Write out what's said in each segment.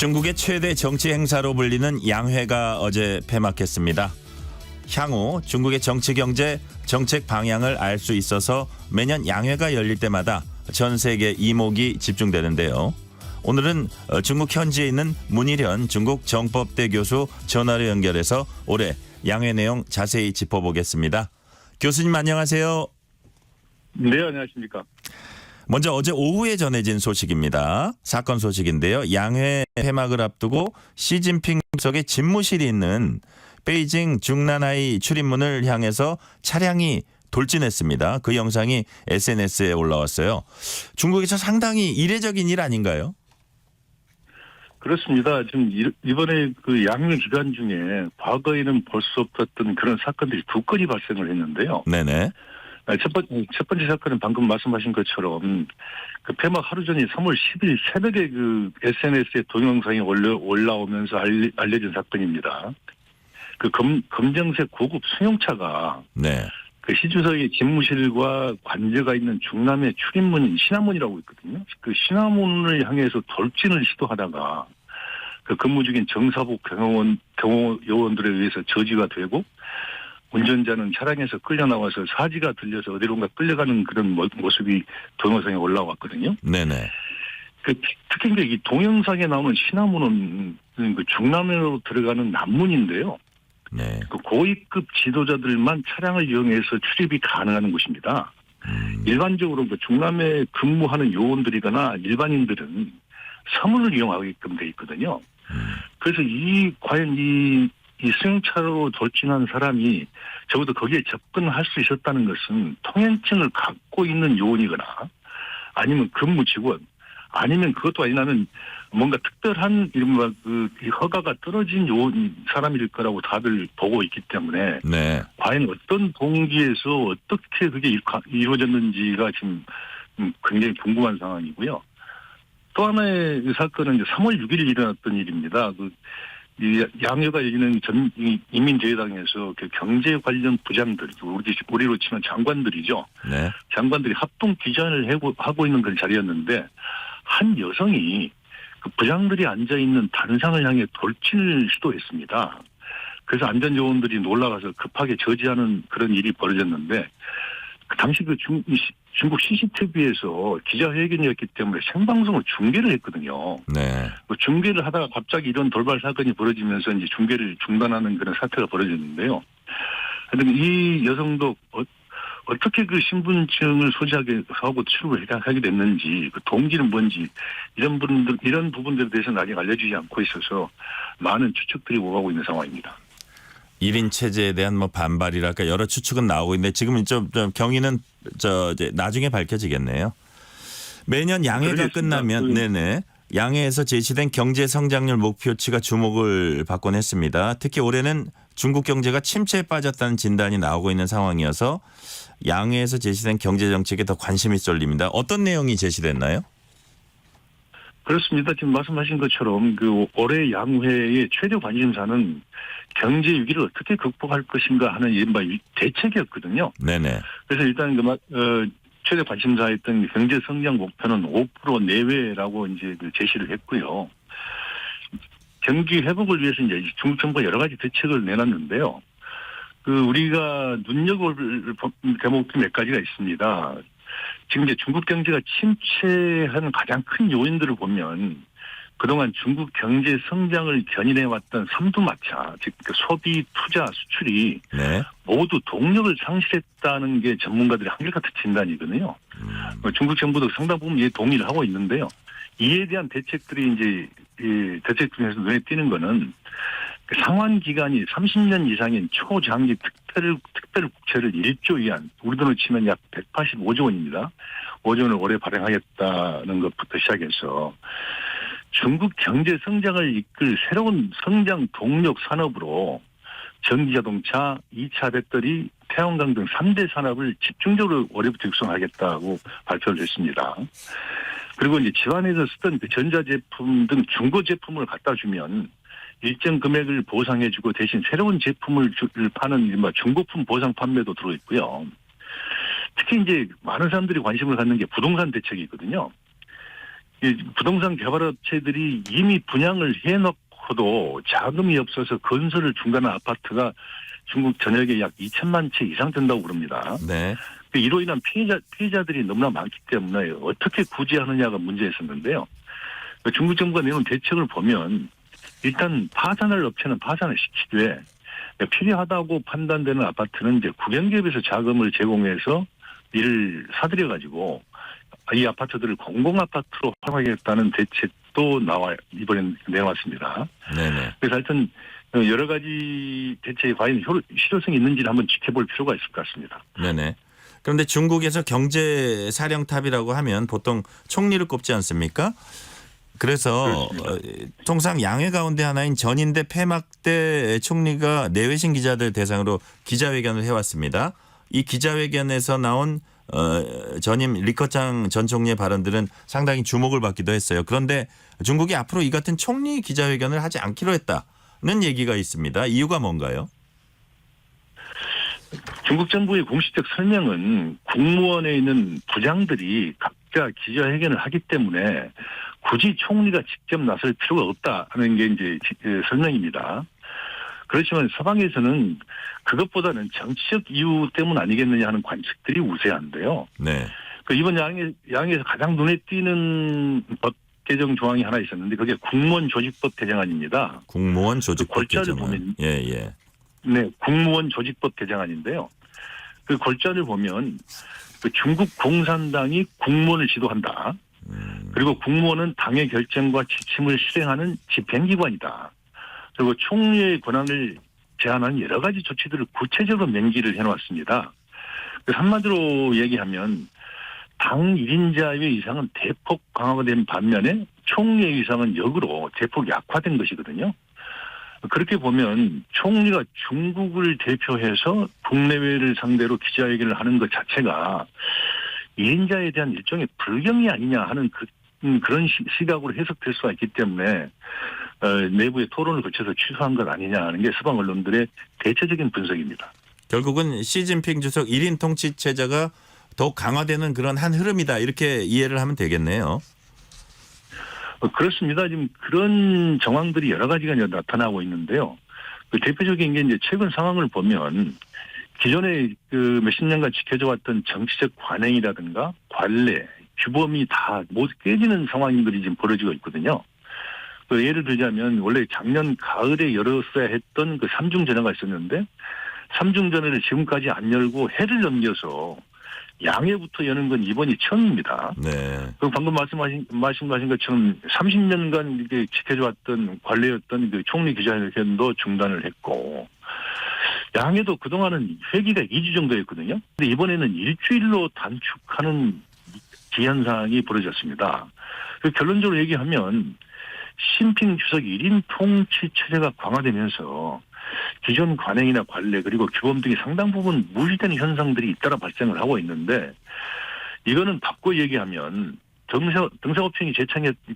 중국의 최대 정치 행사로 불리는 양회가 어제 폐막했습니다. 향후 중국의 정치 경제 정책 방향을 알 수 있어서 매년 양회가 열릴 때마다 전 세계 이목이 집중되는데요. 오늘은 중국 현지에 있는 문일현 중국 정법대 교수 전화로 연결해서 올해 양회 내용 자세히 짚어보겠습니다. 교수님 안녕하세요. 네, 안녕하십니까. 먼저 어제 오후에 전해진 소식입니다. 사건 소식인데요. 양회 폐막을 앞두고 시진핑 주석의 집무실이 있는 베이징 중난하이 출입문을 향해서 차량이 돌진했습니다. 그 영상이 SNS에 올라왔어요. 중국에서 상당히 이례적인 일 아닌가요? 그렇습니다. 지금 이번에 그 양회 기간 중에 과거에는 볼 수 없었던 그런 사건들이 두 건이 발생을 했는데요. 네네. 첫 번째 사건은 방금 말씀하신 것처럼 그 폐막 하루 전인 3월 10일 새벽에 그 SNS에 동영상이 올라오면서 알려진 사건입니다. 그 검정색 고급 승용차가 네. 그 시 주석의 집무실과 관저가 있는 중남의 출입문인 신화문이라고 있거든요. 그 신화문을 향해서 돌진을 시도하다가 그 근무 중인 정사복 경호요원들에 의해서 저지가 되고 운전자는 차량에서 끌려 나와서 사지가 들려서 어디론가 끌려가는 그런 모습이 동영상에 올라왔거든요. 네네. 특히 이 동영상에 나오는 신화문은 그 중남으로 들어가는 남문인데요. 네. 그 고위급 지도자들만 차량을 이용해서 출입이 가능한 곳입니다. 일반적으로 그 중남에 근무하는 요원들이거나 일반인들은 서문을 이용하게끔 돼 있거든요. 그래서 과연 이 승용차로 돌진한 사람이 적어도 거기에 접근할 수 있었다는 것은 통행증을 갖고 있는 요원이거나 아니면 근무 직원 아니면 그것도 아니라면 뭔가 특별한 이른바 그 허가가 떨어진 요원 사람일 거라고 다들 보고 있기 때문에 네. 과연 어떤 동기에서 어떻게 그게 이루어졌는지가 지금 굉장히 궁금한 상황이고요. 또 하나의 사건은 이제 3월 6일 일어났던 일입니다. 이 양회가 열리는 인민대회당에서 그 경제 관련 부장들, 우리로 치면 장관들이죠. 네. 장관들이 합동 기자회견을 하고 있는 그런 자리였는데 한 여성이 그 부장들이 앉아있는 단상을 향해 돌진을 시도했습니다. 그래서 안전요원들이 놀라가서 급하게 저지하는 그런 일이 벌어졌는데 그 당시 그 중국 CCTV에서 기자회견이었기 때문에 생방송을 중계를 했거든요. 네. 그 중계를 하다가 갑자기 이런 돌발 사건이 벌어지면서 이제 중계를 중단하는 그런 사태가 벌어졌는데요. 하여튼 이 여성도 어떻게 그 신분증을 소지하고 출입을 하게 됐는지, 그 동기는 뭔지, 이런 부분들에 대해서는 아직 알려지지 않고 있어서 많은 추측들이 오가고 있는 상황입니다. 1인 체제에 대한 반발이랄까 여러 추측은 나오고 있는데 지금은 좀 경위는 이제 나중에 밝혀지겠네요. 매년 양회가 그러겠습니다. 끝나면 네네. 양회에서 제시된 경제 성장률 목표치가 주목을 받곤 했습니다. 특히 올해는 중국 경제가 침체에 빠졌다는 진단이 나오고 있는 상황이어서 양회에서 제시된 경제 정책에 더 관심이 쏠립니다. 어떤 내용이 제시됐나요? 그렇습니다. 지금 말씀하신 것처럼 그 올해 양회의 최대 관심사는 경제 위기를 어떻게 극복할 것인가 하는 이른바 대책이었거든요. 네네. 그래서 일단 최대 관심사였던 경제 성장 목표는 5% 내외라고 이제 제시를 했고요. 경기 회복을 위해서 이제 중국 정부가 여러 가지 대책을 내놨는데요. 우리가 눈여겨볼 대목이 몇 가지가 있습니다. 지금 이제 중국 경제가 침체한 가장 큰 요인들을 보면 그동안 중국 경제 성장을 견인해왔던 삼두마차, 즉 소비, 투자, 수출이 네. 모두 동력을 상실했다는 게 전문가들의 한결같은 진단이거든요. 중국 정부도 상당 부분 이에 동의를 하고 있는데요. 이에 대한 대책들이 이제 대책 중에서 눈에 띄는 거는 상환 기간이 30년 이상인 초장기 특별 국채를 1조 위안, 우리 돈으로 치면 약 185조 원입니다. 5조 원을 올해 발행하겠다는 것부터 시작해서 중국 경제 성장을 이끌 새로운 성장 동력 산업으로 전기자동차, 2차 배터리, 태양광 등 3대 산업을 집중적으로 올해부터 육성하겠다고 발표를 했습니다. 그리고 이제 집안에서 쓰던 그 전자제품 등 중고 제품을 갖다 주면 일정 금액을 보상해주고 대신 새로운 제품을 파는 중고품 보상 판매도 들어있고요. 특히 이제 많은 사람들이 관심을 갖는 게 부동산 대책이거든요. 이 부동산 개발업체들이 이미 분양을 해놓고도 자금이 없어서 건설을 중단한 아파트가 중국 전역에 약 2천만 채 이상 된다고 그럽니다. 네. 이로 인한 피해자들이 너무나 많기 때문에 어떻게 구제하느냐가 문제였었는데요. 중국 정부가 내놓은 대책을 보면 일단 파산할 업체는 파산을 시키되 필요하다고 판단되는 아파트는 이제 국영기업에서 자금을 제공해서 이를 사들여가지고 이 아파트들을 공공아파트로 활용하겠다는 대책도 이번에 내놓았습니다. 네네. 그래서 하여튼 여러 가지 대책이 과연 실효성이 있는지를 한번 지켜볼 필요가 있을 것 같습니다. 네네. 그런데 중국에서 경제 사령탑이라고 하면 보통 총리를 꼽지 않습니까? 그래서 통상 양회 가운데 하나인 전인대 폐막 때 총리가 내외신 기자들 대상으로 기자회견을 해왔습니다. 이 기자회견에서 나온 전임 리커창 전 총리의 발언들은 상당히 주목을 받기도 했어요. 그런데 중국이 앞으로 이 같은 총리 기자회견을 하지 않기로 했다는 얘기가 있습니다. 이유가 뭔가요? 중국 정부의 공식적 설명은 국무원에 있는 부장들이 각자 기자회견을 하기 때문에 굳이 총리가 직접 나설 필요가 없다는 게 이제 설명입니다. 그렇지만 서방에서는 그것보다는 정치적 이유 때문 아니겠느냐 하는 관측들이 우세한데요. 네. 이번 양에서 가장 눈에 띄는 법 개정 조항이 하나 있었는데 그게 국무원 조직법 개정안입니다. 국무원 조직법 골자를 개정안. 보면 예. 네, 국무원 조직법 개정안인데요. 그 골자를 보면 중국 공산당이 국무원을 지도한다. 그리고 국무원은 당의 결정과 지침을 실행하는 집행기관이다. 그리고 총리의 권한을 제한하는 여러 가지 조치들을 구체적으로 명기를 해놓았습니다. 한마디로 얘기하면 당 1인자의 위상은 대폭 강화가 된 반면에 총리의 위상은 역으로 대폭 약화된 것이거든요. 그렇게 보면 총리가 중국을 대표해서 국내외를 상대로 기자회견을 하는 것 자체가 1인자에 대한 일종의 불경이 아니냐 하는 그런 시각으로 해석될 수가 있기 때문에 내부의 토론을 거쳐서 취소한 것 아니냐 하는 게 서방 언론들의 대체적인 분석입니다. 결국은 시진핑 주석 1인 통치 체제가 더욱 강화되는 그런 한 흐름이다 이렇게 이해를 하면 되겠네요. 그렇습니다. 지금 그런 정황들이 여러 가지가 나타나고 있는데요. 대표적인 게 이제 최근 상황을 보면 기존에 몇십 년간 지켜져 왔던 정치적 관행이라든가 관례, 규범이 다 모두 깨지는 상황들이 지금 벌어지고 있거든요. 예를 들자면 원래 작년 가을에 열었어야 했던 그 삼중전회가 있었는데 삼중전회를 지금까지 안 열고 해를 넘겨서 양회부터 여는 건 이번이 처음입니다. 네. 그리고 방금 말씀하신 것처럼 30년간 이렇게 지켜져 왔던 관례였던 그 총리 기자회견도 중단을 했고 양회도 그동안은 회기가 2주 정도였거든요. 근데 이번에는 일주일로 단축하는 기현상이 벌어졌습니다. 결론적으로 얘기하면 시진핑 주석 1인 통치 체제가 강화되면서 기존 관행이나 관례 그리고 규범 등이 상당 부분 무시되는 현상들이 잇따라 발생을 하고 있는데 이거는 바꿔 얘기하면 등사법령이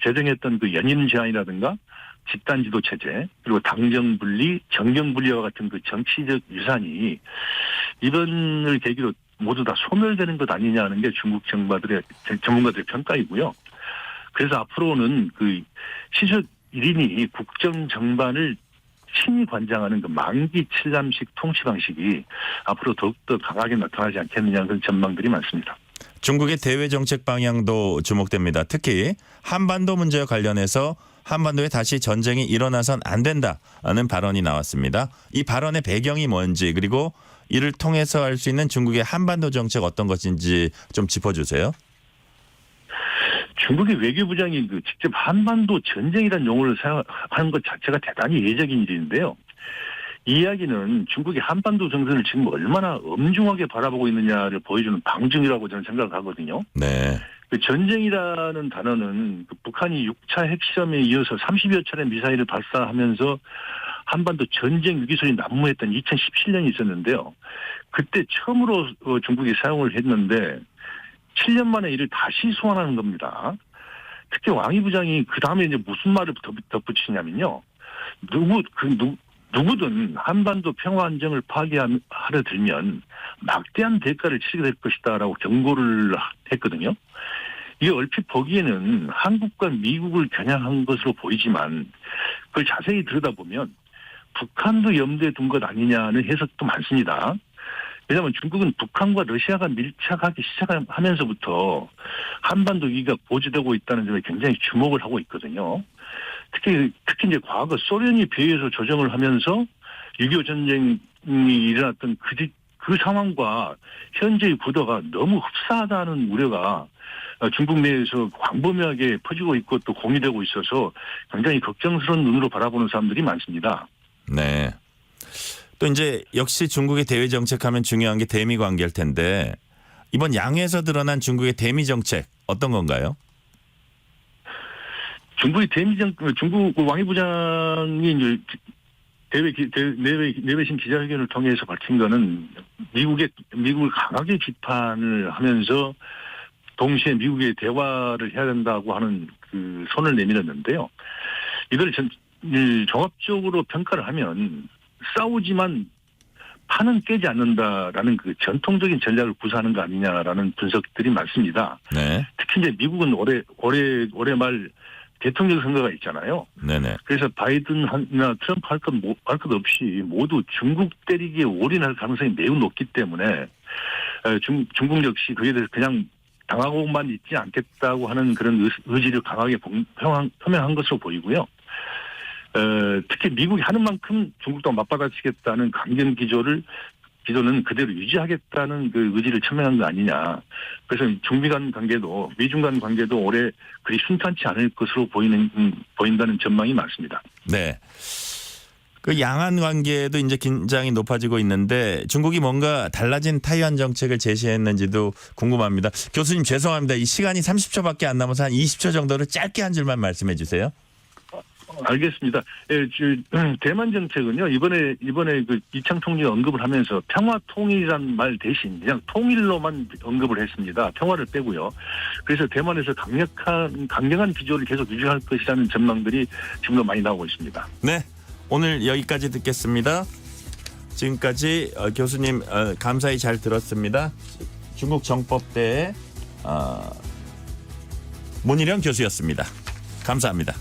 제정했던 그 연임 제한이라든가 집단 지도 체제 그리고 당정 분리, 정경 분리와 같은 그 정치적 유산이 이번을 계기로 모두 다 소멸되는 것 아니냐는 게 중국 전문가들의 평가이고요. 그래서 앞으로는 그 시적 1인이 국정 정반을 친히 관장하는 그 만기 칠남식 통치 방식이 앞으로 더욱더 강하게 나타나지 않겠느냐는 그런 전망들이 많습니다. 중국의 대외 정책 방향도 주목됩니다. 특히 한반도 문제와 관련해서 한반도에 다시 전쟁이 일어나선 안 된다는 발언이 나왔습니다. 이 발언의 배경이 뭔지 그리고 이를 통해서 알 수 있는 중국의 한반도 정책 어떤 것인지 좀 짚어주세요. 중국의 외교부장이 직접 한반도 전쟁이라는 용어를 사용하는 것 자체가 대단히 예외적인 일인데요. 이 이야기는 중국이 한반도 정세를 지금 얼마나 엄중하게 바라보고 있느냐를 보여주는 방증이라고 저는 생각을 하거든요. 네. 전쟁이라는 단어는 북한이 6차 핵실험에 이어서 30여 차례 미사일을 발사하면서 한반도 전쟁 위기설이 난무했던 2017년이 있었는데요. 그때 처음으로 중국이 사용을 했는데 7년 만에 이를 다시 소환하는 겁니다. 특히 왕이 부장이 그 다음에 이제 무슨 말을 덧붙이냐면요. 누구든 한반도 평화 안정을 파괴하려 들면 막대한 대가를 치르게 될 것이다라고 경고를 했거든요. 이게 얼핏 보기에는 한국과 미국을 겨냥한 것으로 보이지만 그걸 자세히 들여다보면 북한도 염두에 둔 것 아니냐는 해석도 많습니다. 왜냐하면 중국은 북한과 러시아가 밀착하기 시작하면서부터 한반도 위기가 고조되고 있다는 점에 굉장히 주목을 하고 있거든요. 특히 이제 과거 소련이 배후에서 조정을 하면서 6.25 전쟁이 일어났던 그 상황과 현재의 구도가 너무 흡사하다는 우려가 중국 내에서 광범위하게 퍼지고 있고 또 공유되고 있어서 굉장히 걱정스러운 눈으로 바라보는 사람들이 많습니다. 네. 또 이제 역시 중국의 대외 정책하면 중요한 게 대미 관계일 텐데 이번 양회에서 드러난 중국의 대미 정책 어떤 건가요? 중국 왕이 부장이 이제 내외신 기자회견을 통해서 밝힌 거는 미국을 강하게 비판을 하면서 동시에 미국의 대화를 해야 된다고 하는 그 손을 내밀었는데요. 이걸 종합적으로 평가를 하면 싸우지만 판은 깨지 않는다라는 그 전통적인 전략을 구사하는 거 아니냐라는 분석들이 많습니다. 네. 특히 이제 미국은 올해 말 대통령 선거가 있잖아요. 네네. 그래서 바이든이나 트럼프 할 것 없이 모두 중국 때리기에 올인할 가능성이 매우 높기 때문에 중국 역시 그에 대해서 그냥 당하고만 있지 않겠다고 하는 그런 의지를 강하게 표명한 것으로 보이고요. 특히 미국이 하는 만큼 중국도 맞받아치겠다는 강경 기조는 그대로 유지하겠다는 그 의지를 천명한 거 아니냐. 그래서 중미 간 관계도 미중 간 관계도 올해 그리 순탄치 않을 것으로 보인다는 전망이 많습니다. 네. 그 양안 관계도 이제 긴장이 높아지고 있는데 중국이 뭔가 달라진 타이완 정책을 제시했는지도 궁금합니다. 교수님 죄송합니다. 이 시간이 30초밖에 안 남아서 한 20초 정도를 짧게 한 줄만 말씀해 주세요. 알겠습니다. 대만 정책은요, 이번에 그 이창 총리가 언급을 하면서 평화 통일이란 말 대신 그냥 통일로만 언급을 했습니다. 평화를 빼고요. 그래서 대만에서 강경한 기조를 계속 유지할 것이라는 전망들이 지금도 많이 나오고 있습니다. 네. 오늘 여기까지 듣겠습니다. 지금까지 교수님 감사히 잘 들었습니다. 중국 정법대의 문희령 교수였습니다. 감사합니다.